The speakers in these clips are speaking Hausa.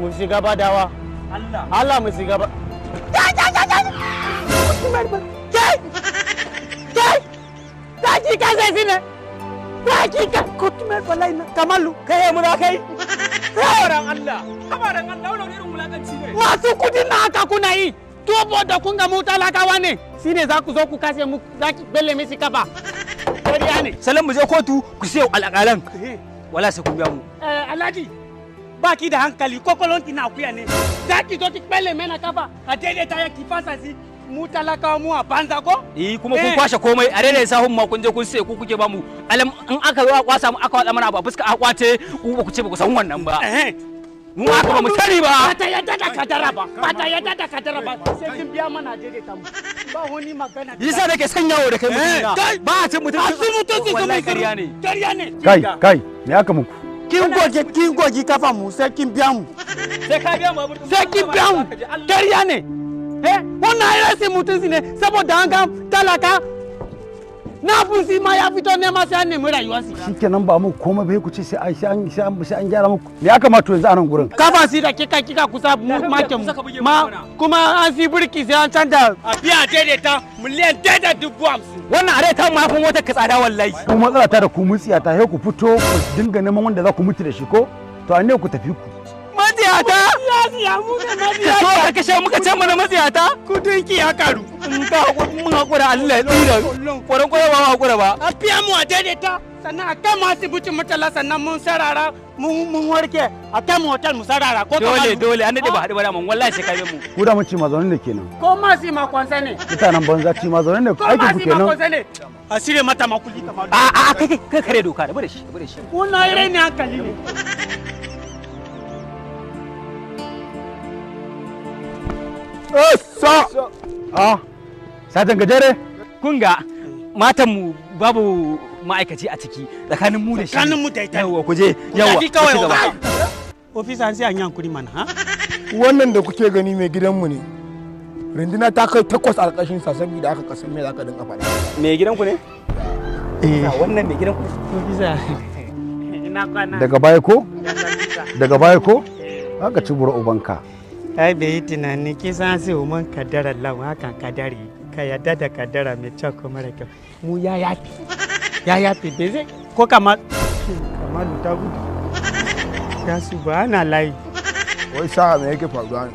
mu shiga badawa. Allah mu shiga ba. Kai ka sai sine. Ka kutume wallahi Kamalu kai mu da kai. Habaran Allah wannan irin mulakanci ne. Masu kudin na haka kuna yi. Tubo da kun ga mu talakawa ne. Shine za ku zo ku kashe mu za ki belle misi kafa. Kariya ne. Salam mu je kotu ku sai alƙalan. Wala sai ku biya mu. Alhaji baki da hankali kokolonki na akuya ne. Za ki zo ki belle mena kafa. A daidaita ya ki fasa si. Mu talakawa mu a banza ko? Kuma kun kwashe komai a daidai sahun ma kun je kun sai ku kuke ba mu. Alam in aka zo kwasa mu aka wada mana ba fuska a kwace ku ba ku ce ba ku san wannan ba. Mu aka ba mu sani ba. Ba ta yadda da kadara ba. Sai kin biya mana daidaita mu. Ba wani magana. Yasa nake sanyawo da kai mutum. Ba a cin mutum. Wallahi kariya ne. Kai me aka muku? Kin goge kafa mu sai kin biya mu. Sai ka biya mu. Sai kin biya mu. Kariya ne. Wannan ya sai mutunci ne saboda an ga talaka na fusi ma ya fito nema sai an nemi rayuwarsa. Shikenan ba mu komai bai ku ce sai an gyara muku. Me ya kamata yanzu a nan gurin? Kafa si da kika kusa makin ma kuma an si burki sai an canza a biya daidaita miliyan 150. Wannan are ta ma fa motar ka tsada wallahi. Ku matsala ta da ku mutsiya ta sai ku fito ku dinga neman wanda za ku mutu da shi ko? To an ne ku tafi ku. Maziyata! Ka so ka kashe muka ce mana maziyata? Kudin ki ya karu. Mun haƙura Allah ya tsira. Kwaran ba haƙura ba. A fiya mu a daidaita. Sannan a kai mu asibitin mutala sannan mun sarara mun warke. A kai mu hotel mu sarara. Dole an daɗe ba haɗu ba da mun wallahi sai kai mu. Ku da mun ci mazaunin ne kenan. Ko ma si ma kwansa ne. Mutanen banza ci mazaunin ne aikin ku kenan. A sire mata makuli kamar. Kai kare doka da bare shi. Kuna yi raini hankali ne. Satan gajere? Kun ga matanmu babu ma'aikaci a ciki tsakanin mu da shi. Tsakanin mu da ita. Yawwa ku je. Yawwa. Kawai ofisa sai an yi hankuri mana ha? Wannan da kuke gani mai gidanmu ne. Rinduna ta kai 8 a ƙarƙashin sa saboda aka kasan me zaka dinga faɗa. Mai gidanku ne? Wannan mai gidanku ne. Ofisa. Ina kwana. Daga baya ko? Haka ci bura ubanka. Ai bai yi tunani kisan sai umar kadara lau haka kadari ka yadda da kadara mai kyau ko mara kyau mu ya yafi bai zai ko kamalu ta gudu ya su ba ana layi. Wai sa'a me yake faruwa ne?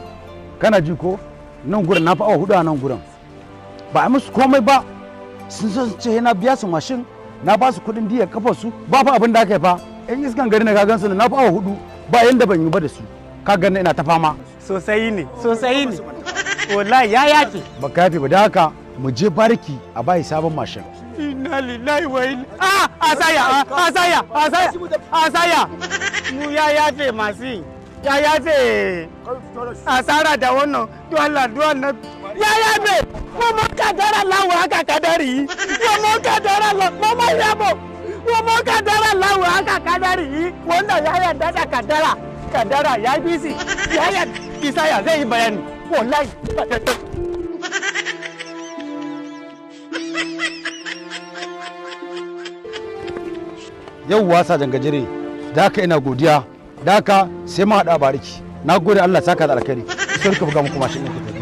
Kana ji ko nan gurin na fa awa 4 a nan gurin ba a musu komai ba sun so su ce na biya su mashin na ba su kuɗin diyar kafar su ba fa abin da aka yi fa yan iskan gari na gagan su na fa awa 4 ba yanda ban yi ba da su ka ganna ina ta fama. Sosai ne wallahi ya yafe ba ka yafe ba da haka mu je bariki a bayi sabon mashin. Inna lillahi wa inna asaya mu ya yafe masu ya yafe asara da wannan to Allah ya yafe ko mun kadara lawo haka kadari ko mun kadara mama yabo ko mun kadara lawo haka kadari wanda ya yarda da kadara ya bisi ya yarda Isaya zai yi bayani wallahi yauwa sajan gajere da haka ina godiya da haka sai mu haɗa bariki na gode Allah saka da alkhairi sai ka buga muku mashin ɗin